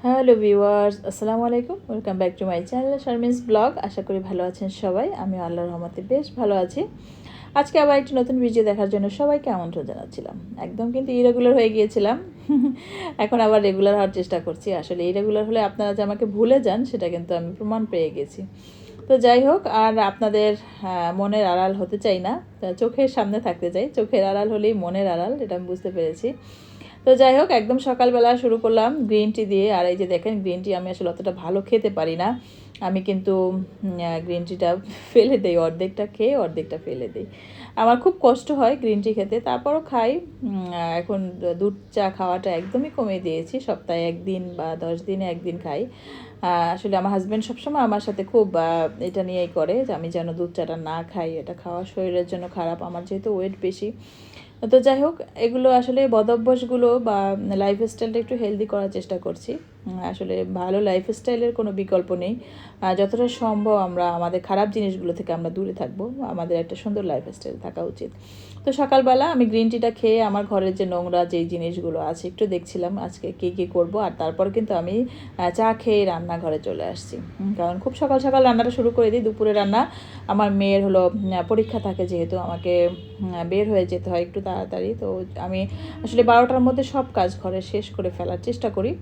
Hello viewers, আসসালামু আলাইকুম। Welcome back to my channel Sharmin's blog. আশা করি ভালো আছেন সবাই। আমি আল্লাহর রহমতে বেশ ভালো আছি। আজকে আবার একটি নতুন ভিডিও দেখার জন্য সবাইকে আমন্ত্রণ জানাচ্ছিলাম। একদম কিন্তু ইরেগুলার হয়ে গিয়েছিলাম, এখন আবার রেগুলার হওয়ার চেষ্টা করছি। আসলে ইরেগুলার হলে আপনারা যে আমাকে ভুলে যান সেটা কিন্তু আমি প্রমাণ পেয়ে গেছি। তো যাই হোক, আর আপনাদের মনের আড়াল হতে চাই না, চোখের সামনে থাকতে চাই। চোখের আড়াল হলেই মনের আড়াল, এটা আমি বুঝতে পেরেছি। তো যাই হোক, একদম সকালবেলা শুরু করলাম গ্রিন টি দিয়ে। আর এই যে দেখেন, গ্রিন টি আমি আসলে অতটা ভালো খেতে পারি না। আমি কিন্তু গ্রিন টিটা ফেলে দিই, অর্ধেকটা খেয়ে অর্ধেকটা ফেলে দিই। আমার খুব কষ্ট হয় গ্রিন টি খেতে, তারপরও খাই। এখন দুধ চা খাওয়াটা একদমই কমিয়ে দিয়েছি, সপ্তাহে 1 দিন বা 10 দিনে 1 দিন খাই। আসলে আমার হাজব্যান্ড সবসময় আমার সাথে খুব এটা নিয়েই করে যে আমি যেন দুধ চাটা না খাই, এটা খাওয়া শরীরের জন্য খারাপ। আমার যেহেতু ওয়েট বেশি, তো যাই হোক, এগুলো আসলে বদঅভ্যাসগুলো বা লাইফস্টাইলটা একটু হেলদি করার চেষ্টা করছি। আসলে ভালো লাইফস্টাইলের কোনো বিকল্প নেই। যতটা সম্ভব আমরা আমাদের খারাপ জিনিসগুলো থেকে আমরা দূরে থাকবো, আমাদের একটা সুন্দর লাইফস্টাইল থাকা উচিত। তো সকালবেলা আমি গ্রিন টিটা খেয়ে আমার ঘরের যে নোংরা যেই জিনিসগুলো আছে একটু দেখছিলাম আজকে কী কী করবো। আর তারপর কিন্তু আমি চা খেয়ে রান্নাঘরে চলে আসছি, কারণ খুব সকাল সকাল রান্নাটা শুরু করে দিই। দুপুরে রান্না আমার মেয়ের হলো পরীক্ষা থাকে, যেহেতু আমাকে বের হয়ে যেতে হয় একটু তাড়াতাড়ি। তো আমি আসলে 12টার মধ্যে সব কাজ ঘরে শেষ করে ফেলার চেষ্টা করি।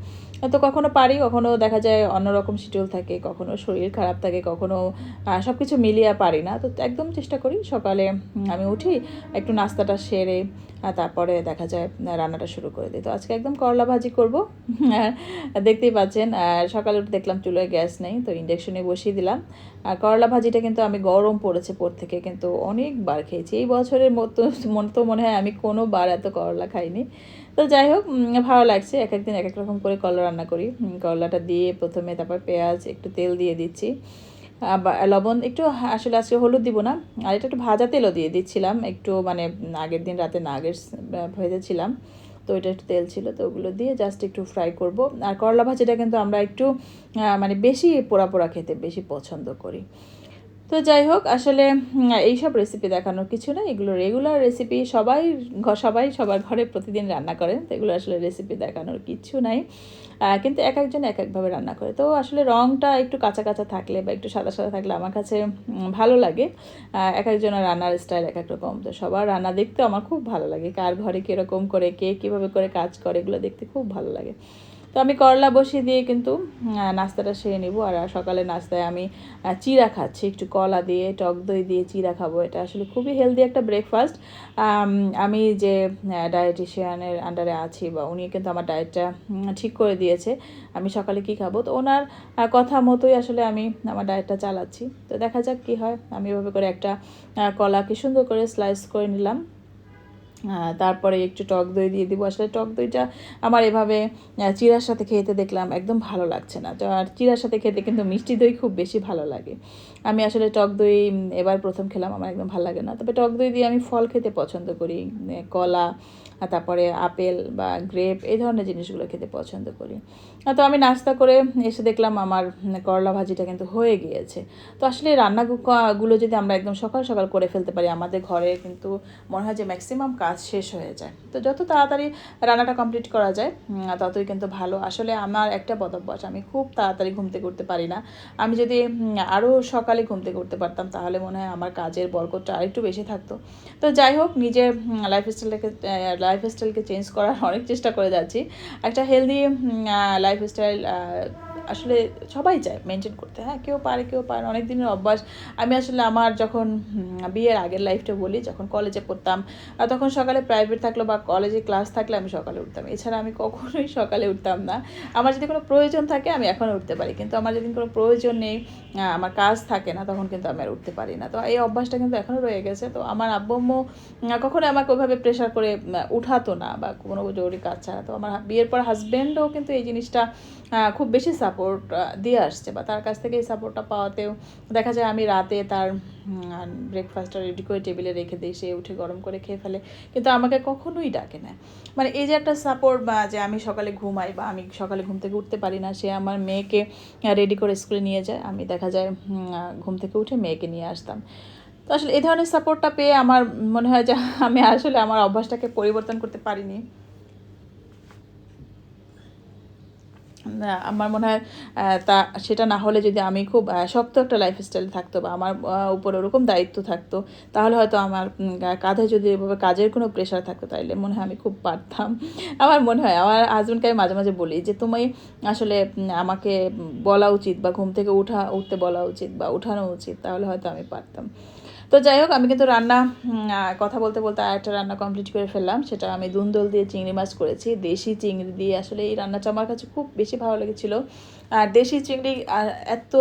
তো কখনো পারি, কখনো দেখা যায় অন্যরকম শিডিউল থাকে, কখনো শরীর খারাপ থাকে, কখনো সব কিছু মিলিয়ে পারি না। তো একদম চেষ্টা করি সকালে আমি উঠি, একটু নাস্তাটা সেরে তারপরে দেখা যায় রান্নাটা শুরু করে দিই। তো আজকে একদম করলা ভাজি করব। দেখতেই পাচ্ছেন, সকালে উঠে দেখলাম চুলোয় গ্যাস নেই, তো ইন্ডাকশনে বসিয়ে দিলাম। আর করলা ভাজিটা কিন্তু আমি গরম পড়েছে পর থেকে কিন্তু অনেকবার খেয়েছি। এই বছরের মতো মনে হয় আমি কোনোবার এত করলা খাইনি। তো যাই হোক, ভালো লাগছে। এক একদিন এক এক রকম করে করলা রান্না করি। করলাটা দিয়ে প্রথমে, তারপর পেঁয়াজ, একটু তেল দিয়ে দিচ্ছি, লবণ একটু, আসলে আজকে হলুদ দিব না। আর এটা একটু ভাজা তেলও দিয়ে দিচ্ছিলাম একটু, মানে আগের দিন রাতে নাগেটস ভেজেছিলাম, তো এটা একটু তেল ছিল, তো ওগুলো দিয়ে জাস্ট একটু ফ্রাই করব। আর করলা ভাজিটা কিন্তু আমরা একটু মানে বেশি পোড়া পোড়া খেতে বেশি পছন্দ করি। তো যাই হোক, আসলে এইসব রেসিপি দেখানোর কিছু না, এগুলো রেগুলার রেসিপি। সবাই সবার ঘরে প্রতিদিন রান্না করেন, তো এগুলো আসলে রেসিপি দেখানোর কিছু নাই। কিন্তু এক একজন এক একভাবে রান্না করে। তো আসলে রঙটা একটু কাঁচা কাঁচা থাকলে বা একটু সাদা সাদা থাকলে আমার কাছে ভালো লাগে। এক একজনের রান্নার স্টাইল এক এক রকম, তো সবার রান্না দেখতে আমার খুব ভালো লাগে। কার ঘরে কীরকম করে, কে কীভাবে করে কাজ করে, এগুলো দেখতে খুব ভালো লাগে। তো আমি করলা বসিয়ে দিয়ে কিন্তু নাস্তাটা সেরে নিব। আর সকালে নাস্তায় আমি চিড়া খাচ্ছি, একটু কলা দিয়ে টক দই দিয়ে চিড়া খাবো। এটা আসলে খুবই হেলদি একটা ব্রেকফাস্ট। আমি যে ডায়েটিশিয়ানের আন্ডারে আছি, বা উনি কিন্তু আমার ডায়েটটা ঠিক করে দিয়েছে আমি সকালে কী খাবো। তো ওনার কথা মতোই আসলে আমি আমার ডায়েটটা চালাচ্ছি। তো দেখা যাক কী হয়। আমি এভাবে করে একটা কলাকে সুন্দর করে স্লাইস করে নিলাম, তারপরে একটু টক দই দিয়ে দিব। আসলে টক দইটা আমার এভাবে চিড়ার সাথে খেতে দেখলাম একদম ভালো লাগছে না। তো আর চিড়ার সাথে খেতে কিন্তু মিষ্টি দই খুব বেশি ভালো লাগে। আমি আসলে টক দই এবার প্রথম খেলাম, আমার একদম ভালো লাগে না। তবে টক দই দিয়ে আমি ফল খেতে পছন্দ করি, কলা, তারপরে আপেল বা গ্রেপ, এই ধরনের জিনিসগুলো খেতে পছন্দ করি। তো আমি নাস্তা করে এসে দেখলাম আমার করলা ভাজিটা কিন্তু হয়ে গিয়েছে। তো আসলে রান্নাগুলো যদি আমরা একদম সকাল সকাল করে ফেলতে পারি, আমাদের ঘরে কিন্তু মনে হয় যে ম্যাক্সিমাম কাজ শেষ হয়ে যায়। তো যত তাড়াতাড়ি রান্নাটা কমপ্লিট করা যায় ততই কিন্তু ভালো। আসলে আমার একটা বদভ্যাস, আমি খুব তাড়াতাড়ি ঘুম থেকে উঠতে পারি না। আমি যদি আরও সকালে ঘুম থেকে উঠতে পারতাম, তাহলে মনে হয় আমার কাজের বরকতটা আরেকটু বেশি থাকতো। তো যাই হোক, নিজের লাইফস্টাইলকে চেঞ্জ করার অনেক চেষ্টা করে যাচ্ছি। একটা হেলদি লাইফস্টাইল আসলে সবাই চায় মেনটেন করতে। হ্যাঁ, কেউ পারে কেউ পারে, অনেক দিনের অভ্যাস। আমি আসলে আমার যখন বিয়ের আগের লাইফটা বলি, যখন কলেজে পড়তাম, তখন সকালে প্রাইভেট থাকলো বা কলেজে ক্লাস থাকলে আমি সকালে উঠতাম। এছাড়া আমি কখনোই সকালে উঠতাম না। আমার যদি কোনো প্রয়োজন থাকে আমি এখনও উঠতে পারি, কিন্তু আমার যেদিন কোনো প্রয়োজন নেই, আমার কাজ থাকে না, তখন কিন্তু আমি আর উঠতে পারি না। তো এই অভ্যাসটা কিন্তু এখনও রয়ে গেছে। তো আমার আব্বু আম্মু কখনো আমাকে ওইভাবে প্রেশার করে উঠাতো না, বা কোনো জরুরি কাজ ছাড়া। তো আমার বিয়ের পর হাজব্যান্ডও কিন্তু এই জিনিসটা খুব বেশি সাপোর্ট দিয়ে আসছে, বা তার কাছ থেকে এই সাপোর্টটা পাওয়াতেও দেখা যায় আমি রাতে তার ব্রেকফাস্টটা রেডি করে টেবিলে রেখে দিই, সে উঠে গরম করে খেয়ে ফেলে, কিন্তু আমাকে কখনোই ডাকে না। মানে এই যে একটা সাপোর্ট, বা যে আমি সকালে ঘুমাই বা আমি সকালে ঘুম থেকে উঠতে পারি না, সে আমার মেয়েকে রেডি করে স্কুলে নিয়ে যায়, আমি দেখা যায় ঘুম থেকে উঠে মেয়েকে নিয়ে আসতাম। তো আসলে এই ধরনের সাপোর্টটা পেয়ে আমার মনে হয় যে আমি আসলে আমার অভ্যাসটাকে পরিবর্তন করতে পারিনি। আমার মনে হয় তা সেটা না হলে যদি আমি খুব শক্ত একটা লাইফস্টাইল থাকতো বা আমার উপর ওরকম দায়িত্ব থাকতো, তাহলে হয়তো আমার কাঁধে যদি এভাবে কাজের কোনো প্রেশার থাকতো, তাইলে মনে হয় আমি খুব পারতাম। আমার মনে হয় আমার হাজব্যান্ডকে আমি মাঝে মাঝে বলি যে তুমি আসলে আমাকে বলা উচিত বা ঘুম থেকে উঠতে বলা উচিত বা উঠানো উচিত, তাহলে হয়তো আমি পারতাম। তো যাই হোক, আমি কিন্তু রান্না কথা বলতে বলতে আরেকটা রান্না কমপ্লিট করে ফেললাম। সেটা আমি দুন্দল দিয়ে চিংড়ি মাছ করেছি, দেশি চিংড়ি দিয়ে। আসলে এই রান্নাটা আমার কাছে খুব বেশি ভালো লেগেছিলো। আর দেশি চিংড়ি এত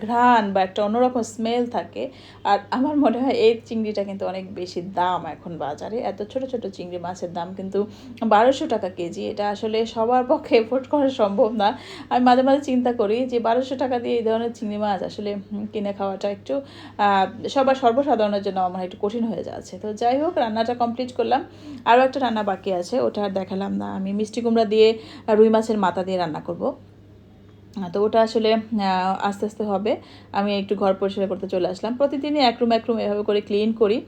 ঘ্রাণ বা একটা অন্যরকম স্মেল থাকে। আর আমার মনে হয় এই চিংড়িটা কিন্তু অনেক বেশি দাম এখন বাজারে। এত ছোট ছোট চিংড়ি মাছের দাম কিন্তু 1200 টাকা কেজি। এটা আসলে সবার পক্ষে এফোর্ড করা সম্ভব না। আমি মাঝে মাঝে চিন্তা করি যে 1200 টাকা দিয়ে এই ধরনের চিংড়ি মাছ আসলে কিনে খাওয়াটা একটু সর্বসাধারণের জন্য আমার একটু কঠিন হয়ে যাচ্ছে। তো যাই হোক, রান্নাটা কমপ্লিট করলাম। আরও একটা রান্না বাকি আছে, ওটা আর দেখালাম না। আমি মিষ্টি কুমড়া দিয়ে রুই মাছের মাথা দিয়ে রান্না করব। তো ওটা আসলে আস্তে আস্তে হবে। আমি একটু ঘর পরিষ্কার করতে চলে আসলাম। প্রতিদিনই এক রুম এভাবে করে ক্লিন করি।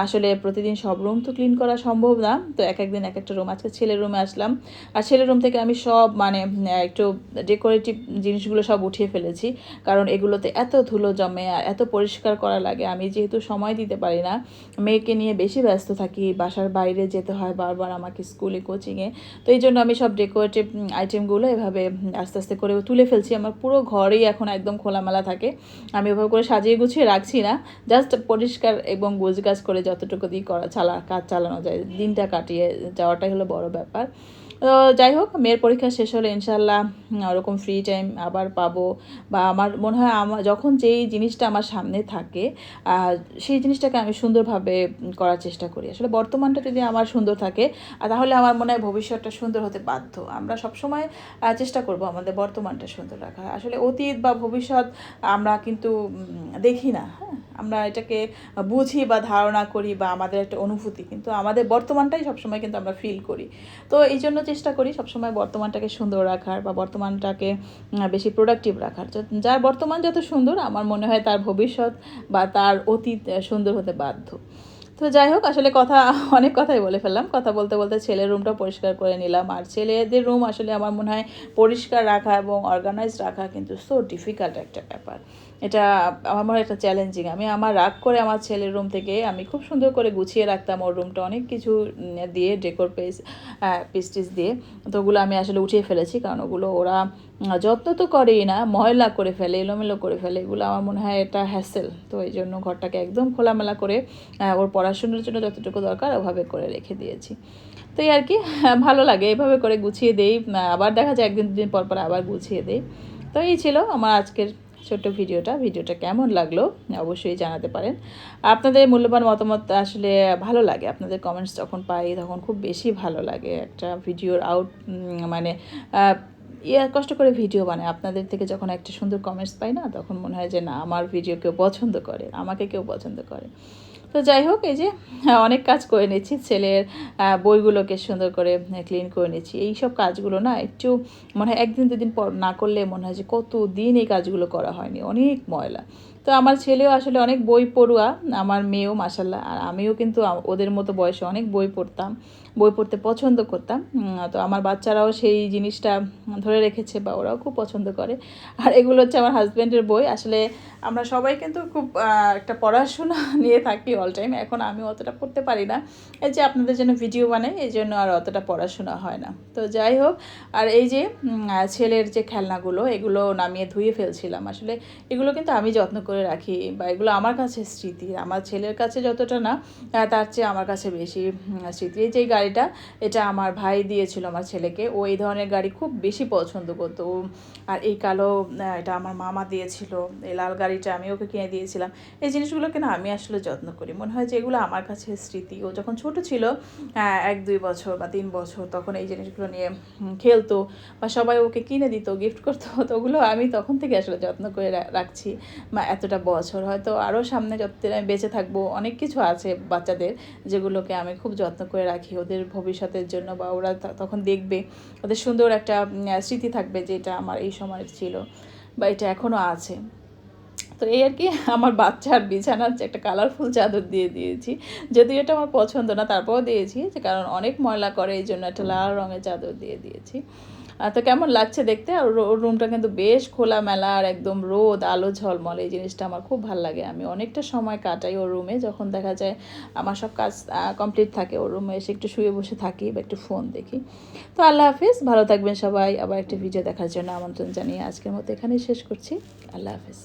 আসলে প্রতিদিন সব রুম তো ক্লিন করা সম্ভব না, তো এক একদিন এক একটা রুম। আজকে ছেলের রুমে আসলাম, আর ছেলের রুম থেকে আমি সব মানে একটু ডেকোরেটিভ জিনিসগুলো সব উঠিয়ে ফেলেছি, কারণ এগুলোতে এত ধুলো জমে আর এত পরিষ্কার করা লাগে। আমি যেহেতু সময় দিতে পারি না, মেয়েকে নিয়ে বেশি ব্যস্ত থাকি, বাসার বাইরে যেতে হয় বারবার আমাকে স্কুলে, কোচিংয়ে। তো এই জন্য আমি সব ডেকোরেটিভ আইটেমগুলো এভাবে আস্তে আস্তে করে তুলে ফেলছি। আমার পুরো ঘরেই এখন একদম খোলামেলা থাকে। আমি ওভাবে করে সাজিয়ে গুছিয়ে রাখছি না, জাস্ট পরিষ্কার এবং গোছগাছ করে যতটুকু দিয়ে কাজ চালানো যায়, দিনটা কাটিয়ে যাওয়াটাই হলো বড় ব্যাপার। তো যাই হোক, মেয়ের পরীক্ষা শেষ হলে ইনশাল্লাহ ওরকম ফ্রি টাইম আবার পাবো। বা আমার মনে হয় আমার যখন যেই জিনিসটা আমার সামনে থাকে, সেই জিনিসটাকে আমি সুন্দরভাবে করার চেষ্টা করি। আসলে বর্তমানটা যদি আমার সুন্দর থাকে, তাহলে আমার মনে হয় ভবিষ্যৎটা সুন্দর হতে বাধ্য। আমরা সবসময় চেষ্টা করব আমাদের বর্তমানটা সুন্দর রাখার। আসলে অতীত বা ভবিষ্যৎ আমরা কিন্তু দেখি না, হ্যাঁ, আমরা এটাকে বুঝি বা ধারণা করি বা আমাদের একটা অনুভূতি, কিন্তু আমাদের বর্তমানটাই সবসময় কিন্তু আমরা ফিল করি। তো এই জন্য চেষ্টা করি সবসময় বর্তমানটাকে সুন্দর রাখার বা বর্তমানটাকে বেশি প্রোডাক্টিভ রাখার। যার বর্তমান যত সুন্দর, আমার মনে হয় তার ভবিষ্যৎ বা তার অতীত সুন্দর হতে বাধ্য। তো যাই হোক, আসলে অনেক কথাই বলে ফেললাম। কথা বলতে বলতে ছেলের রুমটা পরিষ্কার করে নিলাম। আর ছেলেদের রুম আসলে আমার মনে হয় পরিষ্কার রাখা এবং অর্গানাইজড রাখা কিন্তু সো ডিফিকাল্ট একটা ব্যাপার। এটা আমার মনে হয় একটা চ্যালেঞ্জিং। আমি আমার রাগ করে আমার ছেলের রুম থেকে আমি খুব সুন্দর করে গুছিয়ে রাখতাম ওর রুমটা অনেক কিছু দিয়ে, ডেকোর পিস দিয়ে। তো ওগুলো আমি আসলে উঠিয়ে ফেলেছি, কারণ ওগুলো ওরা যত্ন তো করেই না, ময়লা করে ফেলে, এলোমেলো করে ফেলে। এগুলো আমার মনে হয় এটা হ্যাসেল। তো এই জন্য ঘরটাকে একদম খোলামেলা করে ওর পড়াশোনার জন্য যতটুকু দরকার ওভাবে করে রেখে দিয়েছি। তো এই আর কি, ভালো লাগে এভাবে করে গুছিয়ে দেই। আবার দেখা যায় একদিন দুদিন পর পর আবার গুছিয়ে দেই। তো এই ছিল আমার আজকের ছোট্ট ভিডিওটা কেমন লাগলো অবশ্যই জানাতে পারেন। আপনাদের মূল্যবান মতামত আসলে ভালো লাগে। আপনাদের কমেন্টস যখন পাই তখন খুব বেশি ভালো লাগে। একটা ভিডিওর মানে কষ্ট করে ভিডিও বানায়, আপনাদের থেকে যখন একটা সুন্দর কমেন্টস পাই না, তখন মনে হয় যে না, আমার ভিডিও কেউ পছন্দ করে, আমাকে কেউ পছন্দ করে। তো যাই হোক, এই যে অনেক কাজ করে নিচ্ছি। ছেলের বইগুলোকে সুন্দর করে ক্লিন করে নিচ্ছি। এই সব কাজগুলো না একটু মনে হয় একদিন দুদিন পর না করলে মনে হয় যে কতদিন এই কাজগুলো করা হয়নি, অনেক ময়লা। তো আমার ছেলেও আসলে অনেক বই পড়ুয়া, আমার মেয়েও মাশাল্লাহ। আর আমিও কিন্তু ওদের মতো বয়সে অনেক বই পড়তাম, বই পড়তে পছন্দ করতাম। তো আমার বাচ্চারাও সেই জিনিসটা ধরে রেখেছে বা ওরাও খুব পছন্দ করে। আর এগুলো হচ্ছে আমার হাজব্যান্ডের বই। আসলে আমরা সবাই কিন্তু খুব একটা পড়াশোনা নিয়ে থাকি অল টাইম। এখন আমি অতটা পড়তে পারি না, এই যে আপনাদের জন্য ভিডিও বানাই, এই জন্য আর অতটা পড়াশোনা হয় না। তো যাই হোক, আর এই যে ছেলের যে খেলনাগুলো, এগুলো নামিয়ে ধুয়ে ফেলছিলাম। আসলে এগুলো কিন্তু আমি যত্ন করে রাখি, বা এগুলো আমার কাছে স্মৃতি। আমার ছেলের কাছে যতটা না, তার চেয়ে আমার কাছে বেশি স্মৃতি। এই যে গাড়িটা, এটা আমার ভাই দিয়েছিল আমার ছেলেকে। ও এই ধরনের গাড়ি খুব বেশি পছন্দ করতো। আর এই কালো, এটা আমার মামা দিয়েছিল। এই লাল গাড়িটা আমি ওকে কিনে দিয়েছিলাম। এই জিনিসগুলোকে না আমি আসলে যত্ন করি। মনে হয় যে এগুলো আমার কাছে স্মৃতি। ও যখন ছোট ছিল, 1-2 বছর বা 3 বছর, তখন এই জিনিসগুলো নিয়ে খেলতো, বা সবাই ওকে কিনে দিত, গিফট করতো। তো ওগুলো আমি তখন থেকে আসলে যত্ন করে রাখছি। এতটা বছর, হয়তো আরও সামনে যতদিন আমি বেঁচে থাকবো, অনেক কিছু আছে বাচ্চাদের যেগুলোকে আমি খুব যত্ন করে রাখি ওদের ভবিষ্যতের জন্য, বা ওরা তখন দেখবে, ওদের সুন্দর একটা স্মৃতি থাকবে যে এটা আমার এই সময়ের ছিল বা এটা এখনও আছে। তো এই আর কি, আমার বাচ্চার বিছানার যে একটা কালারফুল চাদর দিয়ে দিয়েছি, যদিও এটা আমার পছন্দ না, তারপরেও দিয়েছি, যে কারণ অনেক ময়লা করে, এই জন্য একটা লাল রঙের চাদর দিয়ে দিয়েছি। তো কেমন লাগছে দেখতে। আর ওর রুমটা কিন্তু বেশ খোলামেলা আর একদম রোদ আলো ঝলমলে, এই জিনিসটা আমার খুব ভালো লাগে। আমি অনেকটা সময় কাটাই ওর রুমে, যখন দেখা যায় আমার সব কাজ কমপ্লিট থাকে ওর রুমে এসে একটু শুয়ে বসে থাকি বা একটু ফোন দেখি। তো আল্লাহ হাফিজ, ভালো থাকবেন সবাই। আবার একটা ভিডিও দেখার জন্য আমন্ত্রণ জানিয়ে আজকের মতো এখানেই শেষ করছি। আল্লাহ হাফিজ।